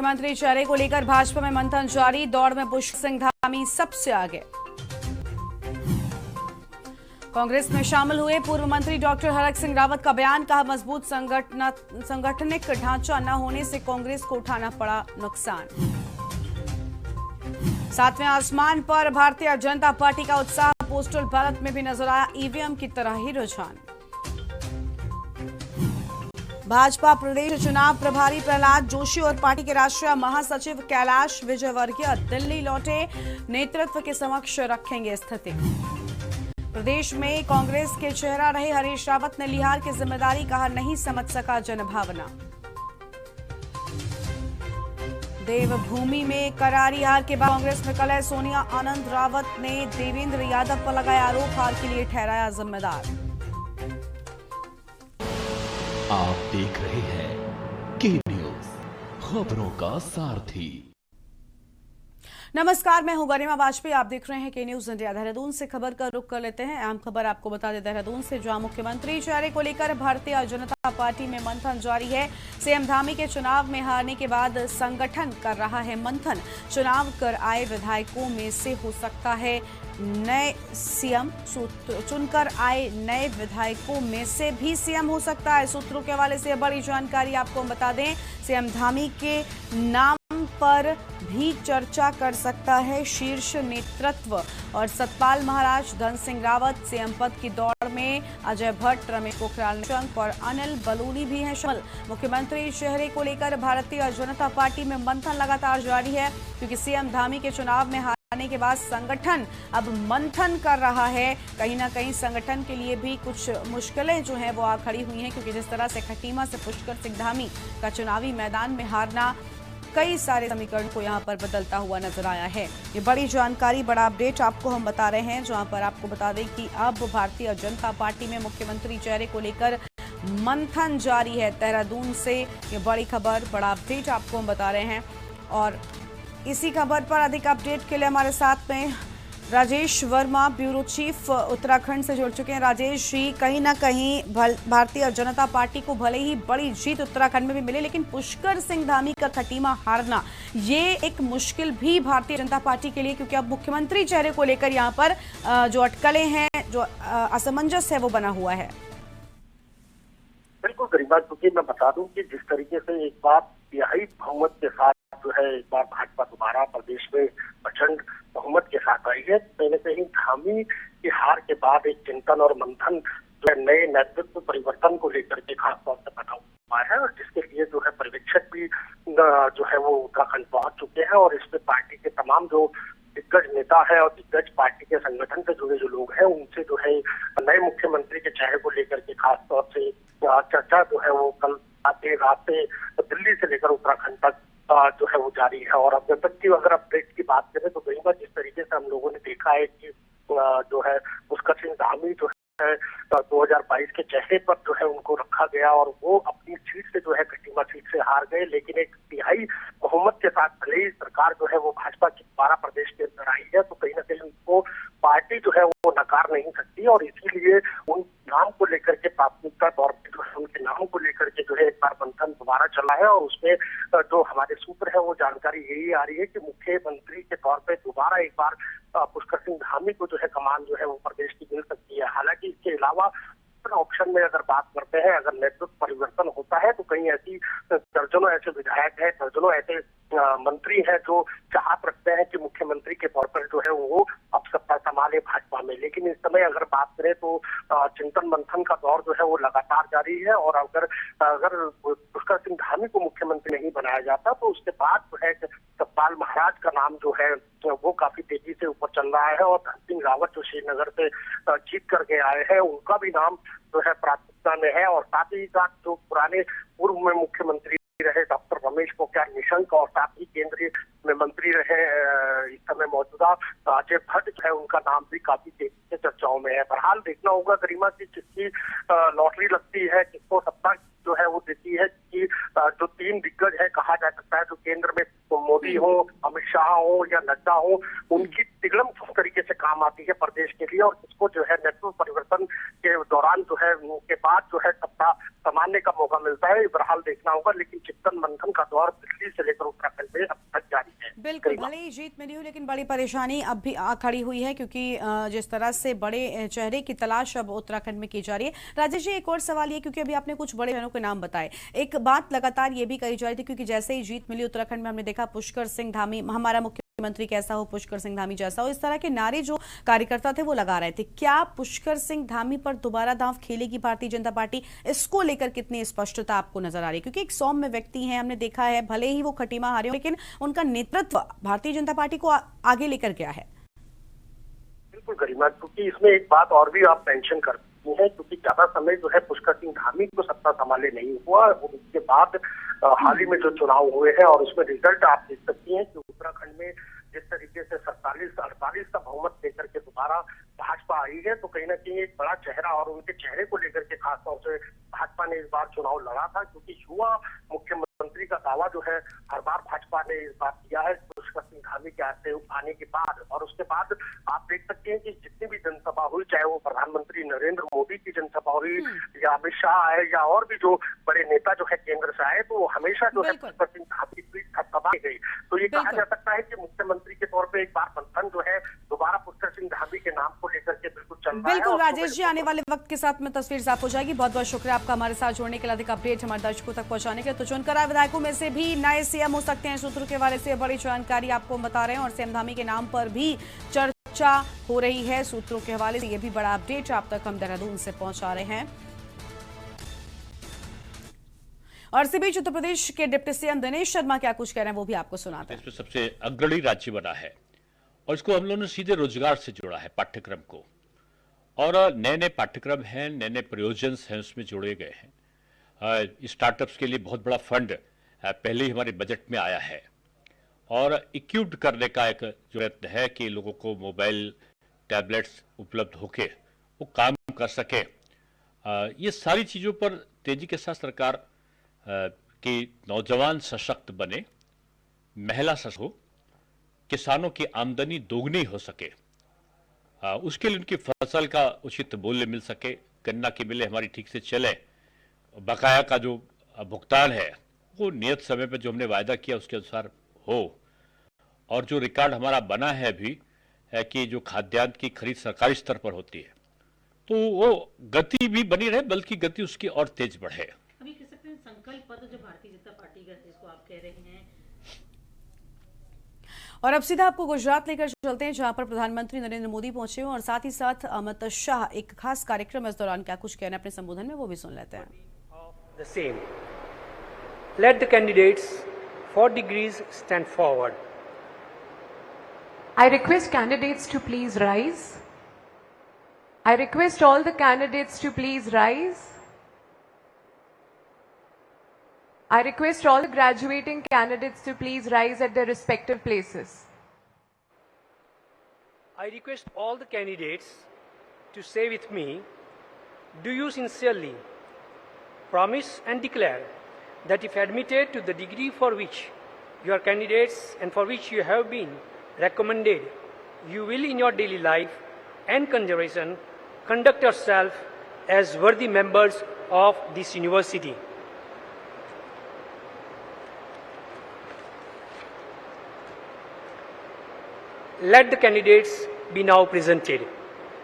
मुख्यमंत्री चेहरे को लेकर भाजपा में मंथन जारी। दौड़ में पुष्कर सिंह धामी सबसे आगे। कांग्रेस में शामिल हुए पूर्व मंत्री डॉक्टर हरक सिंह रावत का बयान, कहा मजबूत संगठनिक ढांचा न होने से कांग्रेस को उठाना पड़ा नुकसान। सातवें आसमान पर भारतीय जनता पार्टी का उत्साह, पोस्टल बैलेट में भी नजर आया ईवीएम की तरह ही रुझान। भाजपा प्रदेश चुनाव प्रभारी प्रहलाद जोशी और पार्टी के राष्ट्रीय महासचिव कैलाश विजयवर्गीय दिल्ली लौटे, नेतृत्व के समक्ष रखेंगे स्थिति। प्रदेश में कांग्रेस के चेहरा रहे हरीश रावत ने लिहार की जिम्मेदारी, कहा नहीं समझ सका जनभावना। देवभूमि में करारी हार के बाद कांग्रेस में कलह, सोनिया आनंद रावत ने देवेंद्र यादव पर लगाया आरोप, हार के लिए ठहराया जिम्मेदार। आप देख रहे हैं के न्यूज, खबरों का सारथी। नमस्कार, मैं हूं गरिमा वाजपेयी, आप देख रहे हैं के न्यूज इंडिया। देहरादून से खबर का रुख कर लेते हैं। अहम खबर आपको बता दें देहरादून से, जहां मुख्यमंत्री चेहरे को लेकर भारतीय जनता पार्टी में मंथन जारी है। सीएम धामी के चुनाव में हारने के बाद संगठन कर रहा है मंथन। चुनाव कर आए विधायकों में से हो सकता है नए सीएम, चुनकर आए नए विधायकों में से भी सीएम हो सकता है। सूत्रों के हवाले से बड़ी जानकारी आपको बता दें, सीएम धामी के नाम पर भी चर्चा कर सकता है शीर्ष नेतृत्व। और सतपाल महाराज, धन सिंह रावत, सीएम पद की दौड़ में अजय भट्ट, रमेश पोखरियाल निशंक और अनिल बलूनी भी हैं शामिल। मुख्यमंत्री चेहरे को लेकर भारतीय जनता पार्टी में मंथन लगातार जारी है, क्योंकि सीएम धामी के चुनाव में हारने के बाद संगठन अब मंथन कर रहा है। कहीं ना कहीं संगठन के लिए भी कुछ मुश्किलें जो हैं वो आ खड़ी हुई हैं, क्योंकि जिस तरह से खटीमा से पुष्कर सिंह धामी का चुनावी मैदान में हारना कई सारे समीकरण को यहां पर बदलता हुआ नजर आया है। ये बड़ी जानकारी, बड़ा अपडेट आपको हम बता रहे हैं, जहां पर आपको बता दें कि अब भारतीय जनता पार्टी में मुख्यमंत्री चेहरे को लेकर मंथन जारी है। देहरादून से ये बड़ी खबर, बड़ा अपडेट आपको हम बता रहे हैं। और इसी खबर पर अधिक अपडेट के लिए हमारे साथ में राजेश वर्मा, ब्यूरो चीफ उत्तराखंड से जुड़ चुके हैं। राजेश जी, कहीं ना कहीं भारतीय जनता पार्टी को भले ही बड़ी जीत उत्तराखंड में भी मिले, लेकिन पुष्कर सिंह धामी का खटीमा हारना ये एक मुश्किल भी भारतीय जनता पार्टी के लिए, क्योंकि अब मुख्यमंत्री चेहरे को लेकर यहाँ पर जो अटकलें हैं, जो असमंजस है वो बना हुआ है। बिल्कुल गरिमा, क्योंकि मैं बता दूं कि जिस तरीके से एक बार तिहाई बहुमत के साथ जो है एक बार भाजपा दोबारा प्रदेश में प्रचंड बहुमत के साथ आई है, कहीं न कहीं धामी की हार के बाद एक चिंतन और मंथन जो है नए नेतृत्व परिवर्तन को लेकर के खासतौर से बना हुआ है, और जिसके लिए जो है पर्यवेक्षक भी जो है वो उत्तराखंड पहुंच चुके हैं। और इसमें पार्टी के तमाम जो दिग्गज नेता है और दिग्गज पार्टी के संगठन से जुड़े जो लोग हैं, उनसे जो है नए मुख्यमंत्री के चेहरे को लेकर के खासतौर से चर्चा जो है वो कल देर रात से दिल्ली से लेकर उत्तराखंड तक जो है वो जारी है। और अब तक की अगर अपडेट की बात करें तो कहीं जिस तरीके से हम लोगों ने देखा है कि जो है पुष्कर सिंह धामी जो है 2022 के चेहरे पर जो है उनको रखा गया, और वो अपनी सीट से जो है खटीमा सीट से हार गए, लेकिन एक तिहाई बहुमत के साथ भले ही सरकार जो है वो भाजपा की 12 प्रदेश के अंदर आई है, तो कहीं ना कहीं उनको पार्टी जो है वो नकार नहीं सकती। और इसीलिए उन नाम को लेकर के प्राथमिकता तौर पर जो है उनके नाम को लेकर के जो है एक बार मंथन दोबारा चला है। और उसमें जो हमारे सूत्र है वो जानकारी यही आ रही है कि मुख्यमंत्री के तौर पर दोबारा एक बार पुष्कर सिंह धामी को जो है कमान जो है वो प्रदेश की मिल सकती है। हालांकि इसके अलावा ऑप्शन में अगर बात करते हैं, अगर नेतृत्व परिवर्तन होता है तो कहीं ऐसी दर्जनों ऐसे विधायक हैं, दर्जनों ऐसे मंत्री हैं जो चाहत रखते हैं कि मुख्यमंत्री के तौर पर जो है वो अब सत्ता संभाले भाजपा में। लेकिन इस समय अगर बात करें तो चिंतन मंथन का दौर जो है वो लगातार जारी है, और अगर पुष्कर सिंह धामी को मुख्यमंत्री नहीं बनाया जाता तो उसके बाद जो है सतपाल महाराज का नाम जो है वो काफी तेजी से ऊपर चल रहा है। और धन सिंह रावत जो श्रीनगर से जीत करके आए हैं, उनका भी नाम जो है प्राथमिकता में है। और साथ ही साथ जो पुराने पूर्व में मुख्यमंत्री रहे डॉक्टर रमेश पोखरियाल निशंक, और साथ ही केंद्रीय में मंत्री रहे इस समय मौजूदा अजय भट्ट जो है, उनका नाम भी काफी तेजी से चर्चाओं में है। बहरहाल देखना होगा गरिमा की किसकी लॉटरी लगती है, किसको सत्ता जो है वो देती है कि जो 3 दिग्गज है कहा जा सकता है, जो केंद्र में मोदी हो, अमित शाह हो या नड्डा हो, उनकी तिगड़म किस तरीके से काम आती है प्रदेश के लिए, और इसको जो है नेतृत्व परिवर्तन के दौरान जो है के बाद जो है सत्ता संभालने का मौका मिलता है। बहरहाल देखना होगा, लेकिन चिंतन मंथन का दौर दिल्ली से लेकर उत्तराखंड में अब तक जारी है। बिल्कुल, भले ही जीत मिली हो लेकिन बड़ी परेशानी अब भी आ खड़ी हुई है, क्योंकि जिस तरह से बड़े चेहरे की तलाश अब उत्तराखंड में की जा रही है। राजेश जी, एक और सवाल ये, क्योंकि अभी आपने कुछ बड़े चेहरों के नाम बताए, एक बात लगातार ये भी कही जा रही थी, क्योंकि जैसे ही जीत मिली उत्तराखंड में हमने देखा पुष्कर सिंह धामी, हमारा मुख्यमंत्री कैसा हो, पुष्कर सिंह धामी जैसा हो, इस तरह के नारे जो कार्यकर्ता थे वो लगा रहे थे। क्या पुष्कर सिंह धामी पर दोबारा दांव खेलेगी भारतीय जनता पार्टी? इसको लेकर कितनी स्पष्टता आपको नजर आ रही है? क्योंकि एक सौम्य व्यक्ति हैं, हमने देखा है, भले ही वो खटीमा हारे हो, लेकिन उनका नेतृत्व भारतीय जनता पार्टी को आगे लेकर गया है। बिल्कुल गरिमा, क्योंकि इसमें एक बात और भी आप मेंशन करती है, क्योंकि ज्यादा समय जो है पुष्कर सिंह धामी को सत्ता संभाले नहीं हुआ। उसके बाद हाल ही में जो चुनाव हुए हैं और उसमें रिजल्ट आप देख सकती हैं कि उत्तराखंड में जिस तरीके से 47-48 का बहुमत लेकर के दोबारा भाजपा आई है, तो कहीं ना कहीं एक बड़ा चेहरा और उनके चेहरे को लेकर के खासतौर से भाजपा ने इस बार चुनाव लड़ा था, क्योंकि युवा मुख्यमंत्री का दावा जो है हर बार भाजपा ने इस बार किया है पुष्कर सिंह धामी के आने के बाद। और उसके बाद आप देख सकते हैं कि जितनी भी जनसभा हुई, चाहे वो प्रधानमंत्री नरेंद्र मोदी की जनसभा हुई या अमित शाह आए या और भी जो बड़े नेता जो है केंद्र से आए, तो वो हमेशा जो है पुष्कर सिंह धामी की सभा गई। तो ये कहा जा सकता है कि मुख्यमंत्री के तौर पे एक बार मंथन जो है दोबारा पुष्कर सिंह धामी के नाम को लेकर के बिल्कुल चल रहा है। बिल्कुल राजेश जी, आने वाले वक्त के साथ में तस्वीर साफ हो जाएगी। बहुत बहुत शुक्रिया आपका हमारे साथ जुड़ने के लिए, अधिक अपडेट हमारे दर्शकों तक पहुंचाने के लिए। तो चुनकर विधायकों में से भी नए सीएम हो सकते हैं, सूत्रों के हवाले से बड़ी जानकारी आपको बता रहे हैं, और सीएम धामी के नाम पर भी चर्चा हो रही है सूत्रों के हवाले से। ये भी बड़ा अपडेट आप तक हम देहरादून से पहुंचा रहे हैं। और इसी बीच उत्तर प्रदेश के डिप्टी सीएम दिनेश शर्मा क्या कुछ कह रहे हैं वो भी आपको सुनाते हैं। इसमें सबसे अग्रणी राज्य बना है और इसको हम लोगों ने सीधे रोजगार से जोड़ा है पाठ्यक्रम को, और नए नए पाठ्यक्रम हैं, नए नए प्रयोजन हैं उसमें जोड़े गए हैं। स्टार्टअप्स के लिए बहुत बड़ा फंड पहले ही हमारे बजट में आया है, और इक्विप्ड करने का एक जरूरत है कि लोगों को मोबाइल टैबलेट्स उपलब्ध होके वो काम कर सके। ये सारी चीज़ों पर तेजी के साथ सरकार कि नौजवान सशक्त बने, महिला सशक्त हो, किसानों की आमदनी दोगुनी हो सके, उसके लिए उनकी फसल का उचित मूल्य मिल सके, गन्ना की मिलें हमारी ठीक से चले, बकाया का जो भुगतान है वो नियत समय पर जो हमने वायदा किया उसके अनुसार हो, और जो रिकॉर्ड हमारा बना है अभी है कि जो खाद्यान्न की खरीद सरकारी स्तर पर होती है तो वो गति भी बनी रहे, बल्कि गति उसकी और तेज बढ़े। अभी कह सकते हैं संकल्प पत्र जो भारतीय जनता पार्टी का जिसको आप कह रहे हैं। और अब सीधा आपको गुजरात लेकर चलते हैं, जहां पर प्रधानमंत्री नरेंद्र मोदी पहुंचे हुए और साथ ही साथ अमित शाह एक खास कार्यक्रम इस दौरान क्या कुछ कहना अपने संबोधन में वो भी सुन लेते हैं। The same. Let the candidates for degrees stand forward. I request candidates to please rise. I request all the candidates to please rise. I request all the graduating candidates to please rise at their respective places. I request all the candidates to say with me, do you sincerely promise and declare that if admitted to the degree for which you are candidates and for which you have been recommended, you will in your daily life and consideration conduct yourself as worthy members of this university? Let the candidates be now presented.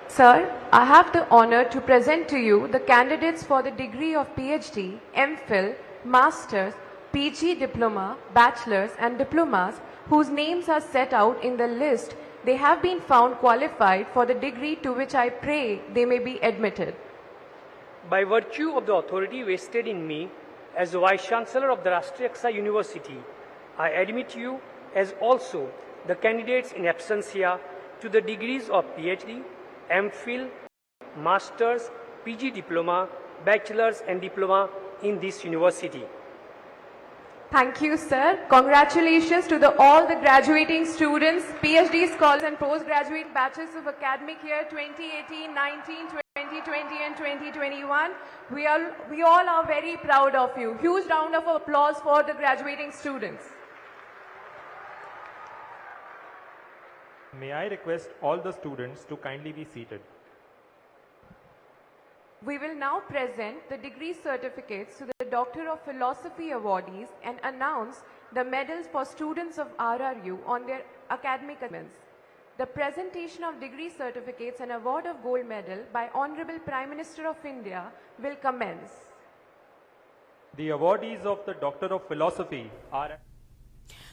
Sir, I have the honor to present to you the candidates for the degree of PhD, MPhil, Masters, PG Diploma, Bachelors and Diplomas whose names are set out in the list. They have been found qualified for the degree to which I pray they may be admitted. By virtue of the authority vested in me as the Vice Chancellor of the Rashtriya Aksa University, I admit you as also the candidates in absentia to the degrees of PhD, MPhil, Masters, PG Diploma, Bachelors and Diploma in this university. Thank you, sir. Congratulations to all the graduating students, PhD scholars and postgraduate batches of academic year 2018-19. 2020 and 2021. We all are very proud of you. Huge round of applause for the graduating students. May I request all the students to kindly be seated. We will now present the degree certificates to the Doctor of Philosophy awardees and announce the medals for students of RRU on their academic achievements. The presentation of degree certificates and award of gold medal by Honorable Prime Minister of India will commence. The awardees of the Doctor of Philosophy are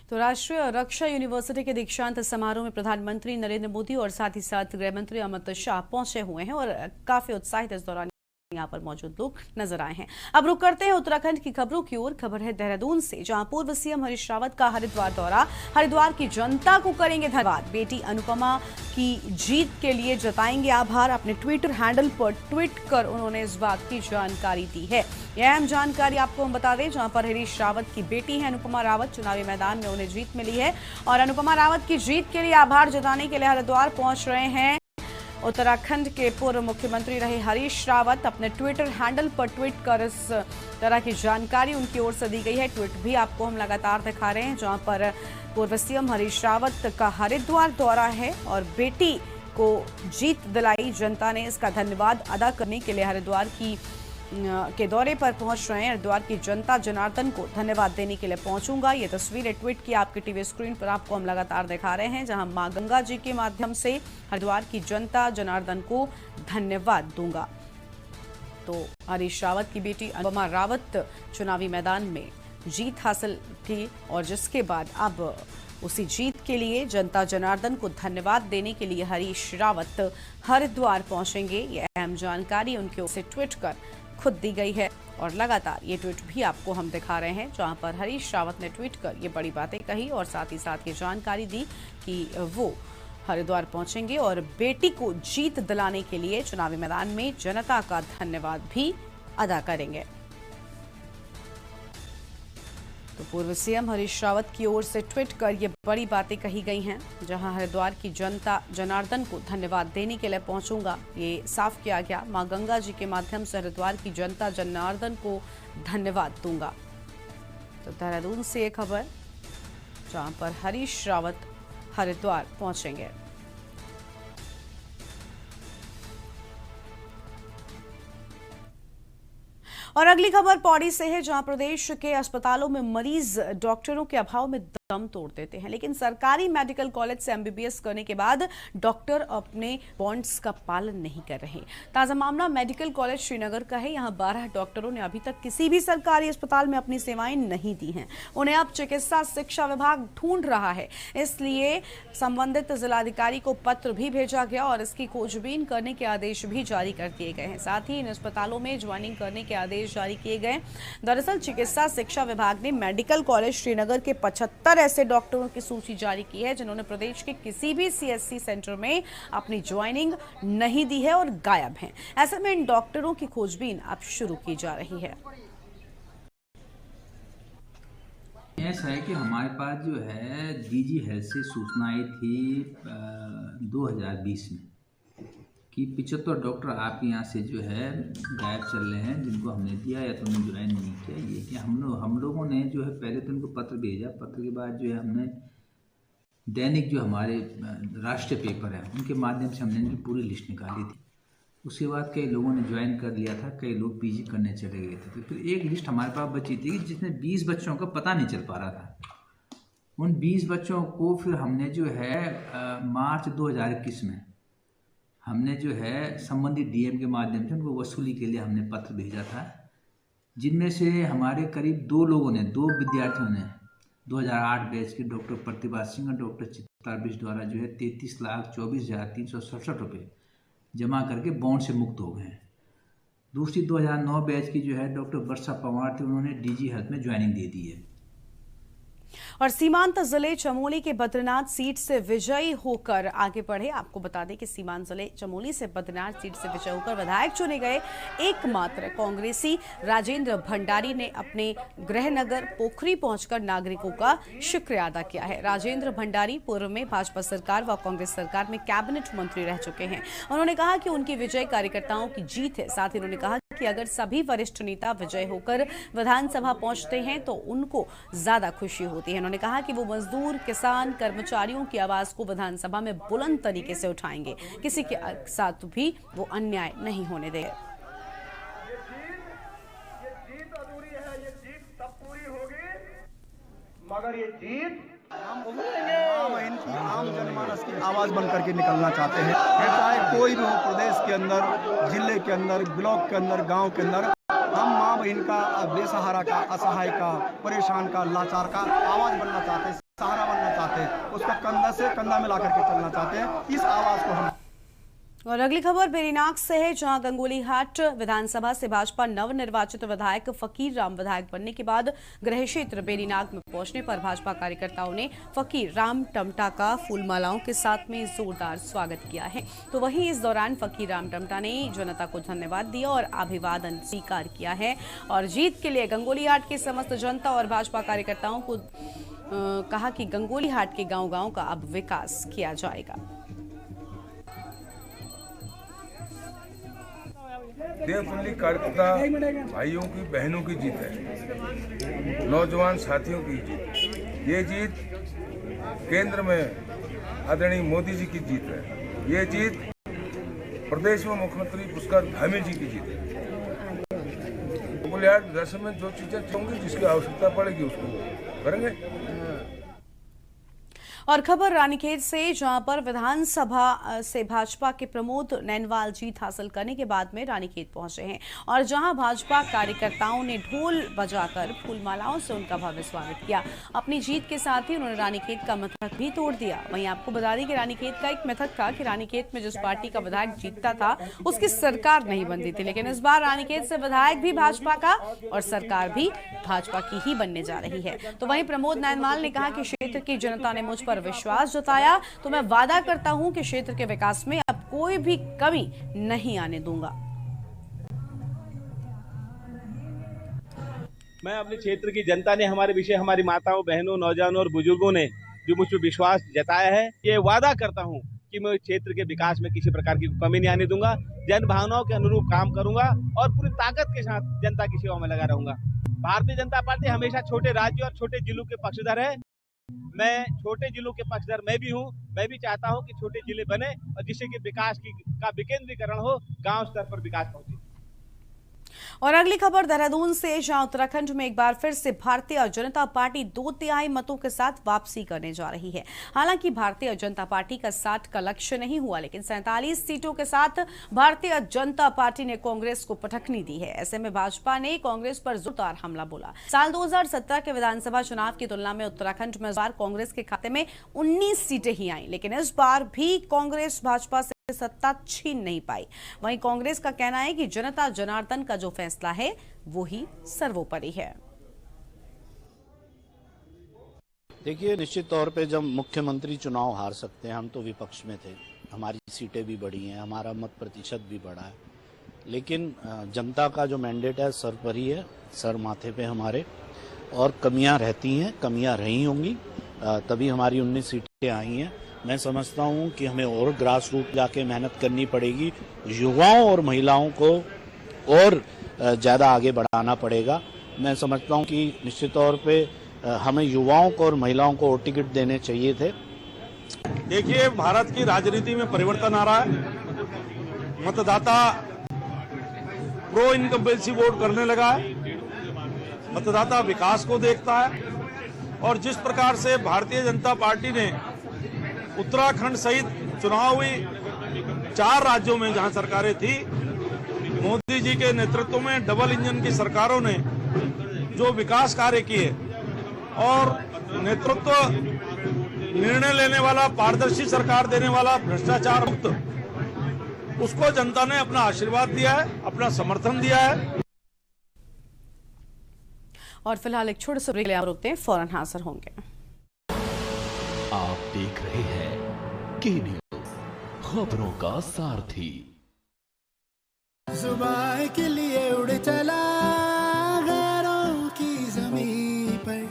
तो राष्ट्रीय रक्षा university के दीक्षांत समारोह में प्रधानमंत्री नरेंद्र मोदी और साथ ही साथ गृह मंत्री अमित शाह पहुंचे हुए हैं और काफी उत्साहित इस दौरान यहाँ पर मौजूद लोग नजर आए हैं। अब रुक करते हैं उत्तराखंड की खबरों की ओर। खबर है देहरादून से, जहां पूर्व सीएम हरीश रावत का हरिद्वार दौरा। हरिद्वार की जनता को करेंगे धन्यवाद। बेटी अनुपमा की जीत के लिए जताएंगे आभार। अपने ट्विटर हैंडल पर ट्वीट कर उन्होंने इस बात की जानकारी दी है। यह अहम जानकारी आपको हम बता दें, जहां पर हरीश रावत की बेटी है अनुपमा रावत, चुनावी मैदान में उन्हें जीत मिली है और अनुपमा रावत की जीत के लिए आभार जताने के लिए हरिद्वार पहुंच रहे हैं उत्तराखंड के पूर्व मुख्यमंत्री रहे हरीश रावत। अपने ट्विटर हैंडल पर ट्वीट कर इस तरह की जानकारी उनकी ओर से दी गई है। ट्वीट भी आपको हम लगातार दिखा रहे हैं, जहां पर पूर्व सीएम हरीश रावत का हरिद्वार दौरा है और बेटी को जीत दिलाई जनता ने, इसका धन्यवाद अदा करने के लिए हरिद्वार के दौरे पर पहुंच रहे हैं। हरिद्वार की जनता जनार्दन को धन्यवाद देने के लिए पहुंचूंगा। ये तस्वीरें ट्वीट की आपके टीवी स्क्रीन पर आपको हम लगातार दिखा रहे हैं, जहां मां गंगा जी के माध्यम से हरिद्वार की जनता जनार्दन को धन्यवाद दूंगा। तो हरीश रावत की बेटी अनुपमा रावत चुनावी मैदान में जीत हासिल की और जिसके बाद अब उसी जीत के लिए जनता जनार्दन को धन्यवाद देने के लिए हरीश रावत हरिद्वार पहुंचेंगे। यह अहम जानकारी उनकी ओर से ट्वीट कर खुद दी गई है और लगातार ये ट्वीट भी आपको हम दिखा रहे हैं, जहां पर हरीश रावत ने ट्वीट कर ये बड़ी बातें कही और साथ ही साथ ये जानकारी दी कि वो हरिद्वार पहुंचेंगे और बेटी को जीत दिलाने के लिए चुनावी मैदान में जनता का धन्यवाद भी अदा करेंगे। तो पूर्व सीएम हरीश रावत की ओर से ट्वीट कर ये बड़ी बातें कही गई हैं, जहां हरिद्वार की जनता जनार्दन को धन्यवाद देने के लिए पहुंचूंगा, ये साफ किया गया। मां गंगा जी के माध्यम से हरिद्वार की जनता जनार्दन को धन्यवाद दूंगा। तो देहरादून से ये खबर, जहां पर हरीश रावत हरिद्वार पहुंचेंगे। और अगली खबर पौड़ी से है, जहां प्रदेश के अस्पतालों में मरीज डॉक्टरों के अभाव में दम तोड़ देते हैं, लेकिन सरकारी मेडिकल कॉलेज से एमबीबीएस करने के बाद डॉक्टर अपने बॉन्ड्स का पालन नहीं कर रहे। ताजा मामला मेडिकल कॉलेज श्रीनगर का है। यहां 12 डॉक्टरों ने अभी तक किसी भी सरकारी अस्पताल में अपनी सेवाएं नहीं दी हैं। उन्हें अब चिकित्सा शिक्षा विभाग ढूंढ रहा है, इसलिए संबंधित जिलाधिकारी को पत्र भी भेजा गया और इसकी खोजबीन करने के आदेश भी जारी कर दिए गए हैं। साथ ही इन अस्पतालों में ज्वाइनिंग करने के आदेश जारी किए गए। दरअसल चिकित्सा शिक्षा विभाग ने मेडिकल कॉलेज श्रीनगर के 75 ऐसे डॉक्टरों की सूची जारी की है जिन्होंने प्रदेश के किसी भी सीएससी सेंटर में अपनी ज्वाइनिंग नहीं दी है और गायब हैं। ऐसे में इन डॉक्टरों की खोजबीन अब शुरू की जा रही है। ऐसा है कि हमारे पास जो है डीजी हेल्थ से सूचना आई थी 2020 में कि 75 डॉक्टर आपके यहाँ से जो है गायब चल रहे हैं, जिनको हमने दिया या तो उन्हें ज्वाइन नहीं किया। ये कि हम लोगों ने जो है पहले तो उनको पत्र भेजा, पत्र के बाद जो है हमने दैनिक जो हमारे राष्ट्रीय पेपर है उनके माध्यम से हमने इनकी पूरी लिस्ट निकाली थी। उसके बाद कई लोगों ने ज्वाइन कर लिया था, कई लोग पीजी करने चले गए थे। तो फिर एक लिस्ट हमारे पास बची थी जिसमें 20 बच्चों का पता नहीं चल पा रहा था। उन 20 बच्चों को फिर हमने जो है मार्च 2021 में हमने जो है संबंधित डीएम के माध्यम से उनको वसूली के लिए हमने पत्र भेजा था, जिनमें से हमारे करीब 2 विद्यार्थियों ने 2008 बैच के डॉक्टर प्रतिभा सिंह और डॉक्टर चित्तार बिष्ट द्वारा जो है 33,24,367 रुपये जमा करके बॉन्ड से मुक्त हो गए हैं। दूसरी 2009 बैच की जो है डॉक्टर वर्षा पवार थी, उन्होंने डीजी हेल्थ में ज्वाइनिंग दे दी है। और सीमांत जिले चमोली के बद्रीनाथ सीट से विजयी होकर आगे बढ़े। आपको बता दें कि सीमांत जिले चमोली से बद्रीनाथ सीट से विजयी होकर विधायक चुने गए एकमात्र कांग्रेसी राजेंद्र भंडारी ने अपने गृह नगर पोखरी पहुंचकर नागरिकों का शुक्रिया अदा किया है। राजेंद्र भंडारी पूर्व में भाजपा सरकार व कांग्रेस सरकार में कैबिनेट मंत्री रह चुके हैं। उन्होंने कहा कि उनकी विजय कार्यकर्ताओं की जीत है। साथ ही उन्होंने कहा कि अगर सभी वरिष्ठ नेता विजय होकर विधानसभा पहुंचते हैं तो उनको ज्यादा खुशी होती है। उन्होंने कहा कि वो मजदूर, किसान, कर्मचारियों की आवाज को विधानसभा में बुलंद तरीके से उठाएंगे। किसी के साथ भी वो अन्याय नहीं होने देंगे। मगर ये जीत आम जनमानस की आवाज बन करके निकलना चाहते हैं। चाहे कोई भी हो, प्रदेश के अंदर, जिले के अंदर, ब्लॉक के अंदर, गांव के अंदर, हम माँ बहन का, बेसहारा का, असहाय का, परेशान का, लाचार का आवाज बनना चाहते हैं, सहारा बनना चाहते हैं, उसका कंधा से कंधा मिला करके चलना चाहते हैं। इस आवाज को हम। और अगली खबर बेरीनाग से है, जहां गंगोलीहाट विधानसभा से भाजपा नवनिर्वाचित विधायक फकीर राम विधायक बनने के बाद गृह क्षेत्र बेरीनाग में पहुंचने पर भाजपा कार्यकर्ताओं ने फकीर राम टमटा का फूलमालाओं के साथ में जोरदार स्वागत किया है। तो वहीं इस दौरान फकीर राम टमटा ने जनता को धन्यवाद दिया और अभिवादन स्वीकार किया है। और जीत के लिए गंगोलीहाट की समस्त जनता और भाजपा कार्यकर्ताओं को कहा कि गंगोलीहाट के गाँव-गाँव का अब विकास किया जाएगा। देवतुल्य कार्यकर्ता भाइयों की, बहनों की जीत है, नौजवान साथियों की जीत। ये जीत केंद्र में आदरणीय मोदी जी की जीत है। ये जीत प्रदेश में मुख्यमंत्री पुष्कर धामी जी की जीत है। गंगोलीहाट विधानसभा में जो चीजें होंगी, जिसकी आवश्यकता पड़ेगी उसको करेंगे। और खबर रानीखेत से, जहां पर विधानसभा से भाजपा के प्रमोद नैनवाल जीत हासिल करने के बाद में रानीखेत पहुंचे हैं और जहां भाजपा कार्यकर्ताओं ने ढोल बजाकर फूलमालाओं से उनका भव्य स्वागत किया। अपनी जीत के साथ ही उन्होंने रानीखेत का मिथक भी तोड़ दिया। वहीं आपको बता दें कि रानीखेत का एक मिथक था कि रानीखेत में जिस पार्टी का विधायक जीतता था उसकी सरकार नहीं बनती थी, लेकिन इस बार रानीखेत से विधायक भी भाजपा का और सरकार भी भाजपा की ही बनने जा रही है। तो वहीं प्रमोद नैनवाल ने कहा कि क्षेत्र की जनता ने मुझ पर विश्वास जताया, तो मैं वादा करता हूं कि क्षेत्र के विकास में अब कोई भी कमी नहीं आने दूंगा। मैं अपने क्षेत्र की जनता ने हमारे विषय, हमारी माताओं, बहनों, नौजवानों और बुजुर्गों ने जो मुझ पर विश्वास जताया है, ये वादा करता हूं कि मैं क्षेत्र के विकास में किसी प्रकार की कमी नहीं आने दूंगा। जन भावनाओं के अनुरूप काम करूंगा और पूरी ताकत के साथ जनता की सेवा में लगा रहूंगा। भारतीय जनता पार्टी हमेशा छोटे राज्यों और छोटे जिलों के पक्षधर है। मैं छोटे जिलों के पक्षधर मैं भी हूं। मैं भी चाहता हूं कि छोटे जिले बने और जिससे कि विकास का विकेंद्रीकरण हो, गांव स्तर पर विकास पहुंचे। और अगली खबर देहरादून से, जहां उत्तराखंड में एक बार फिर से भारतीय जनता पार्टी 2/3 मतों के साथ वापसी करने जा रही है। हालांकि भारतीय जनता पार्टी का 60 का लक्ष्य नहीं हुआ, लेकिन 47 सीटों के साथ भारतीय जनता पार्टी ने कांग्रेस को पटखनी दी है। ऐसे में भाजपा ने कांग्रेस पर जोरदार हमला बोला। साल 2017 के विधानसभा चुनाव की तुलना में उत्तराखंड में इस बार कांग्रेस के खाते में 19 सीटें ही आई, लेकिन इस बार भी कांग्रेस भाजपा से सत्ता छीन नहीं पाई। वहीं कांग्रेस का कहना है कि जनता जनार्दन का जो फैसला है वो ही सर्वोपरि है। देखिए, निश्चित तौर पे जब मुख्यमंत्री चुनाव हार सकते हैं, हम तो विपक्ष में थे, हमारी सीटें भी बढ़ी हैं, हमारा मत प्रतिशत भी बढ़ा है, लेकिन जनता का जो मैंडेट है सर पर ही है, सर माथे पे हमारे, और कमियां रहती हैं, कमियां रही होंगी, तभी हमारी 19 सीटें आई हैं। मैं समझता हूं कि हमें और ग्रास रूट जाके मेहनत करनी पड़ेगी, युवाओं और महिलाओं को और ज़्यादा आगे बढ़ाना पड़ेगा। मैं समझता हूं कि निश्चित तौर पे हमें युवाओं को और महिलाओं को टिकट देने चाहिए थे। देखिए, भारत की राजनीति में परिवर्तन आ रहा है। मतदाता प्रो इनकम्बेंसी वोट करने लगा है। मतदाता विकास को देखता है और जिस प्रकार से भारतीय जनता पार्टी ने उत्तराखंड सहित चुनाव हुई 4 राज्यों में जहां सरकारें थी, मोदी जी के नेतृत्व में डबल इंजन की सरकारों ने जो विकास कार्य किए और नेतृत्व निर्णय लेने वाला, पारदर्शी सरकार देने वाला, भ्रष्टाचार मुक्त, उसको जनता ने अपना आशीर्वाद दिया है, अपना समर्थन दिया है। और फिलहाल एक छोटे से ब्रेक ले रुकते हैं, फौरन हाजिर होंगे। आप देख रहे हैं के न्यूज़, खबरों का सारथी। जुबान के लिए उड़ चला गैरों की ज़मीं पर,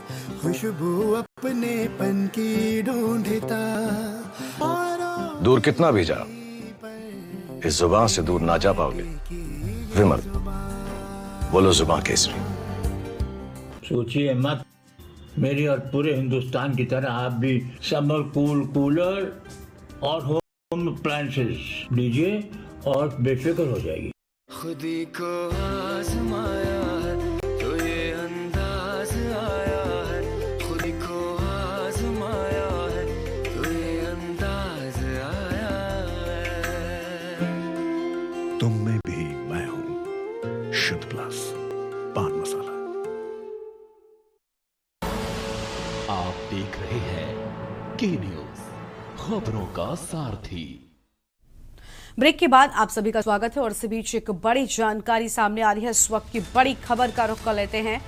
खुशबू अपने पन की ढूंढता। दूर कितना भी जाओ, इस जुबान से दूर ना जा पाओगे। विमल, बोलो जुबान केसरी। सोचिए मत, मेरी और पूरे हिंदुस्तान की तरह आप भी समर कूलर और होम अप्लायंसेस लीजिए और बेफिक्र हो जाएगी। खुदी को आजमाया है तो ये अंदाज आया है, खुदी को आजमाया है तो ये अंदाज आया है। तुम में भी मैं हूं, शुद्ध प्लस पान मसाला। आप देख रहे हैं के न्यूज़, खबरों का सारथी। ब्रेक के बाद आप सभी का स्वागत है और इसी बीच एक बड़ी जानकारी सामने आ रही है। इस वक्त की बड़ी खबर का रुख कर लेते हैं।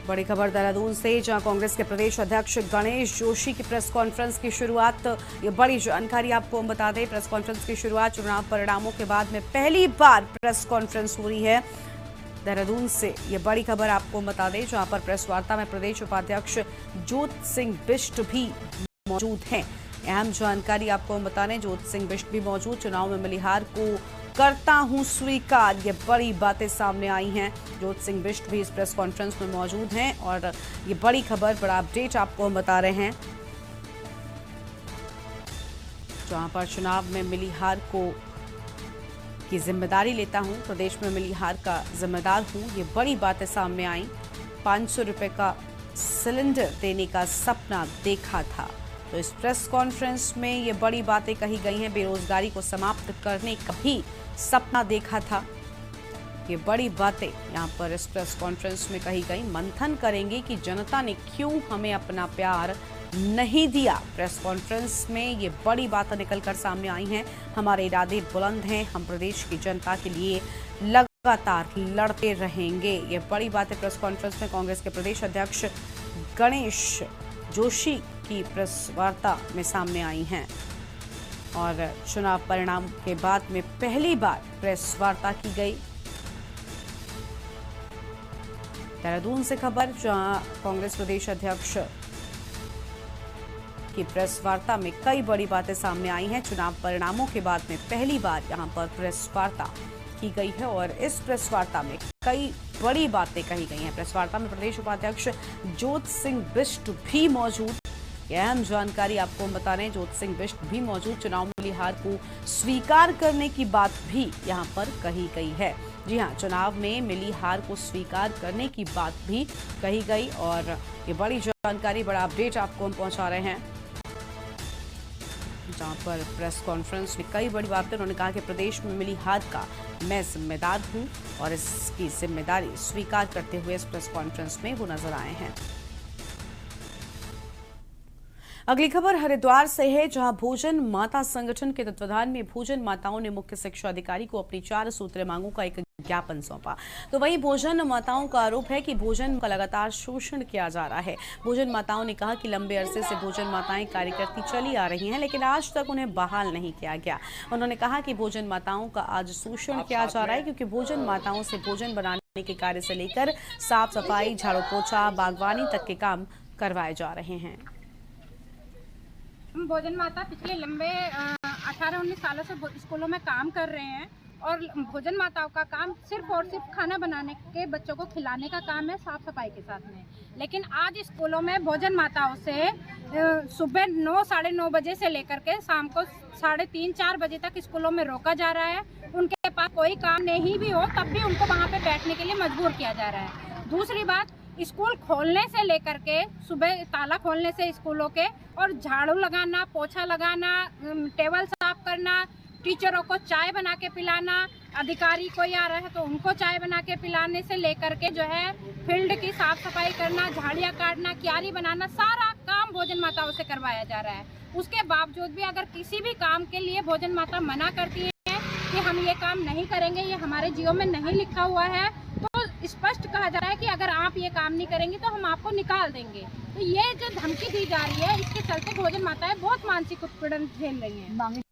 बड़ी खबर देहरादून से, जहां कांग्रेस के प्रदेश अध्यक्ष गणेश जोशी की प्रेस कॉन्फ्रेंस की शुरुआत। ये बड़ी जानकारी आपको हम बता दें, प्रेस कॉन्फ्रेंस की शुरुआत चुनाव परिणामों के बाद में पहली बार प्रेस कॉन्फ्रेंस हो रही है देहरादून से। ये बड़ी खबर आपको बता दें, जहां पर प्रेस वार्ता में प्रदेश उपाध्यक्ष ज्योत सिंह बिष्ट भी मौजूद हैं। अहम जानकारी आपको हम बता दें, ज्योत सिंह बिष्ट भी मौजूद। चुनाव में मिली हार को करता हूं स्वीकार, ये बड़ी बातें सामने आई हैं। ज्योत सिंह बिष्ट भी इस प्रेस कॉन्फ्रेंस में मौजूद हैं और ये बड़ी खबर, बड़ा अपडेट आपको हम बता रहे हैं, जहां पर चुनाव में मिली हार को की जिम्मेदारी लेता हूं, प्रदेश में मिली हार का जिम्मेदार हूं, ये बड़ी बातें सामने आई। 500 रुपए का सिलेंडर देने का सपना देखा था, तो इस प्रेस कॉन्फ्रेंस में ये बड़ी बातें कही गई हैं। बेरोजगारी को समाप्त करने का भी सपना देखा था, ये बड़ी बातें यहाँ पर इस प्रेस कॉन्फ्रेंस में कही गई। मंथन करेंगे कि जनता ने क्यों हमें अपना प्यार नहीं दिया। प्रेस कॉन्फ्रेंस में ये बड़ी बातें निकलकर सामने आई हैं। हमारे इरादे बुलंद हैं, हम प्रदेश की जनता के लिए लगातार लड़ते रहेंगे। ये बड़ी बातें प्रेस कॉन्फ्रेंस में कांग्रेस के प्रदेश अध्यक्ष गणेश जोशी की प्रेस वार्ता में सामने आई हैं और चुनाव परिणाम के बाद में पहली बार प्रेस वार्ता की गई। देहरादून से खबर, जहां कांग्रेस प्रदेश अध्यक्ष की प्रेस वार्ता में कई बड़ी बातें सामने आई हैं। चुनाव परिणामों के बाद में पहली बार यहां पर प्रेस वार्ता की गई है और इस प्रेस वार्ता में कई बड़ी बातें कही गई हैं। प्रेस वार्ता में प्रदेश उपाध्यक्ष ज्योत सिंह बिष्ट भी मौजूद। अहम जानकारी आपको हम बता रहे हैं, ज्योत सिंह बिष्ट भी मौजूद। चुनाव में मिली हार को स्वीकार करने की बात भी यहां पर कही गई है। जी हां, चुनाव में मिली हार को स्वीकार करने की बात भी कही गई और ये बड़ी जानकारी, बड़ा अपडेट आपको हम पहुंचा रहे हैं, जहां पर प्रेस कॉन्फ्रेंस में कई बड़ी बातें। उन्होंने कहा कि प्रदेश में मिली हार का मैं जिम्मेदार हूं और इसकी जिम्मेदारी स्वीकार करते हुए इस प्रेस कॉन्फ्रेंस में वो नजर आए हैं। अगली खबर हरिद्वार से है, जहां भोजन माता संगठन के तत्वाधान में भोजन माताओं ने मुख्य शिक्षा अधिकारी को अपनी 4 सूत्रीय मांगों का एक ज्ञापन सौंपा। तो वहीं भोजन माताओं का आरोप है कि भोजन का लगातार शोषण किया जा रहा है। भोजन माताओं ने कहा कि लंबे अरसे से भोजन माताएं कार्य करती चली आ रही हैं, लेकिन आज तक उन्हें बहाल नहीं किया गया। उन्होंने कहा कि भोजन माताओं का आज शोषण किया जा रहा है, क्योंकि भोजन माताओं से भोजन बनाने के कार्य से लेकर साफ सफाई, झाड़ू पोछा, बागवानी तक के काम करवाए जा रहे हैं। हम भोजन माता पिछले लंबे 18-19 सालों से स्कूलों में काम कर रहे हैं और भोजन माताओं का काम सिर्फ और सिर्फ खाना बनाने के, बच्चों को खिलाने का काम है, साफ सफाई के साथ में। लेकिन आज स्कूलों में भोजन माताओं से सुबह 9, साढ़े 9 बजे से लेकर के शाम को 3:30-4 बजे तक स्कूलों में रोका जा रहा है। उनके पास कोई काम नहीं भी हो तब भी उनको वहाँ पे बैठने के लिए मजबूर किया जा रहा है। दूसरी बात, स्कूल खोलने से लेकर के, सुबह ताला खोलने से स्कूलों के, और झाड़ू लगाना, पोछा लगाना, टेबल साफ करना, टीचरों को चाय बना के पिलाना, अधिकारी कोई आ रहा है तो उनको चाय बना के पिलाने से लेकर के जो है फील्ड की साफ सफाई करना, झाड़ियाँ काटना, क्यारी बनाना, सारा काम भोजन माताओं से करवाया जा रहा है। उसके बावजूद भी अगर किसी भी काम के लिए भोजन माता मना करती है कि हम ये काम नहीं करेंगे, ये हमारे जीओ में नहीं लिखा हुआ है, तो स्पष्ट कहा जा रहा है कि अगर आप ये काम नहीं करेंगे तो हम आपको निकाल देंगे। तो ये जो धमकी दी जा रही है, इसके चलते भोजन माताएं बहुत मानसिक उत्पीड़न झेल रही हैं।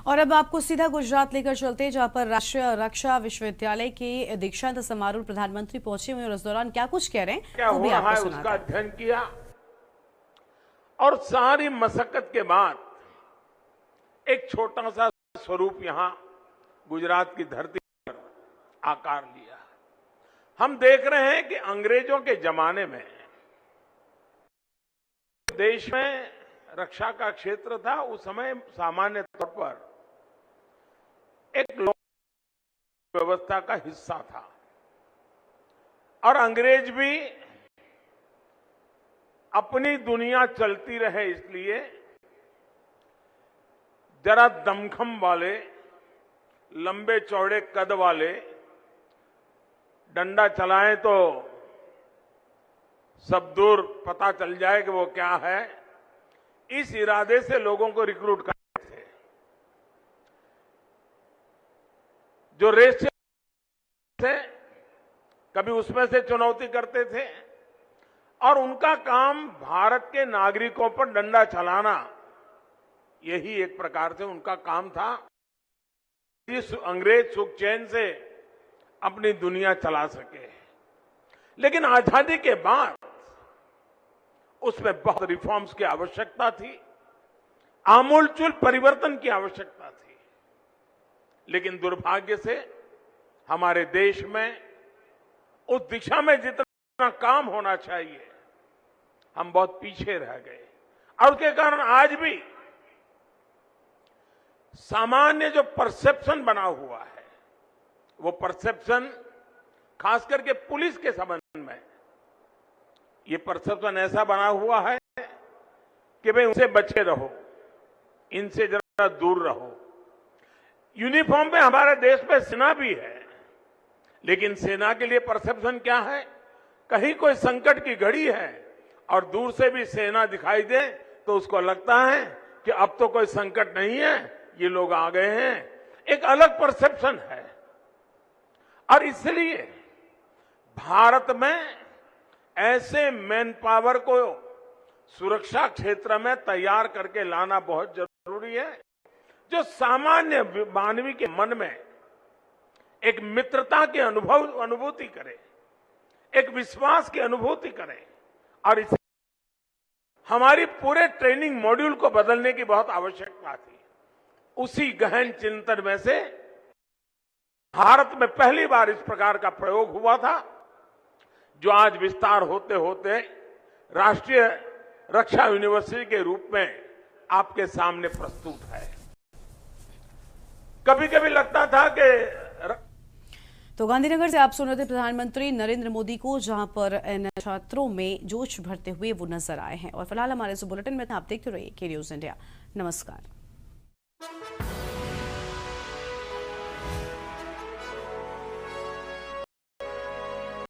और अब आपको सीधा गुजरात लेकर चलते हैं, जहां पर राष्ट्रीय रक्षा विश्वविद्यालय के दीक्षांत समारोह प्रधानमंत्री पहुंचे हुए और इस दौरान क्या कुछ कह रहे हैं क्या हो रहा है उसका अध्ययन किया और सारी मशक्कत के बाद एक छोटा सा स्वरूप यहां गुजरात की धरती पर आकार लिया। हम देख रहे हैं कि अंग्रेजों के जमाने में देश में रक्षा का क्षेत्र था, उस समय सामान्य तौर पर एक व्यवस्था का हिस्सा था और अंग्रेज भी अपनी दुनिया चलती रहे इसलिए जरा दमखम वाले, लंबे चौड़े कद वाले, डंडा चलाएं तो सब दूर पता चल जाए कि वो क्या है, इस इरादे से लोगों को रिक्रूट करते थे। जो रेस थे कभी उसमें से चुनौती करते थे और उनका काम भारत के नागरिकों पर डंडा चलाना, यही एक प्रकार से उनका काम था। इस अंग्रेज सुख चैन से अपनी दुनिया चला सके। लेकिन आजादी के बाद उसमें बहुत रिफॉर्म्स की आवश्यकता थी, आमूलचूल परिवर्तन की आवश्यकता थी। लेकिन दुर्भाग्य से हमारे देश में उस दिशा में जितना काम होना चाहिए हम बहुत पीछे रह गए और उसके कारण आज भी सामान्य जो परसेप्शन बना हुआ है, वो परसेप्शन खास करके पुलिस के संबंध में ये परसेप्शन ऐसा बना हुआ है कि भाई उनसे बचे रहो, इनसे जरा दूर रहो। यूनिफॉर्म में हमारे देश में सेना भी है, लेकिन सेना के लिए परसेप्शन क्या है? कहीं कोई संकट की घड़ी है और दूर से भी सेना दिखाई दे तो उसको लगता है कि अब तो कोई संकट नहीं है, ये लोग आ गए हैं। एक अलग परसेप्शन है और इसलिए भारत में ऐसे मैन पावर को सुरक्षा क्षेत्र में तैयार करके लाना बहुत जरूरी है, जो सामान्य मानवी के मन में एक मित्रता की अनुभूति करे, एक विश्वास की अनुभूति करे। और इसे हमारी पूरे ट्रेनिंग मॉड्यूल को बदलने की बहुत आवश्यकता थी। उसी गहन चिंतन में से भारत में पहली बार इस प्रकार का प्रयोग हुआ था, जो आज विस्तार होते होते राष्ट्रीय रक्षा यूनिवर्सिटी के रूप में आपके सामने प्रस्तुत है। कभी कभी लगता था कि तो गांधीनगर से आप सुन रहे थे प्रधानमंत्री नरेंद्र मोदी को, जहां पर इन छात्रों में जोश भरते हुए वो नजर आए हैं। और फिलहाल हमारे इस बुलेटिन में आप देखते रहिए के न्यूज इंडिया। नमस्कार।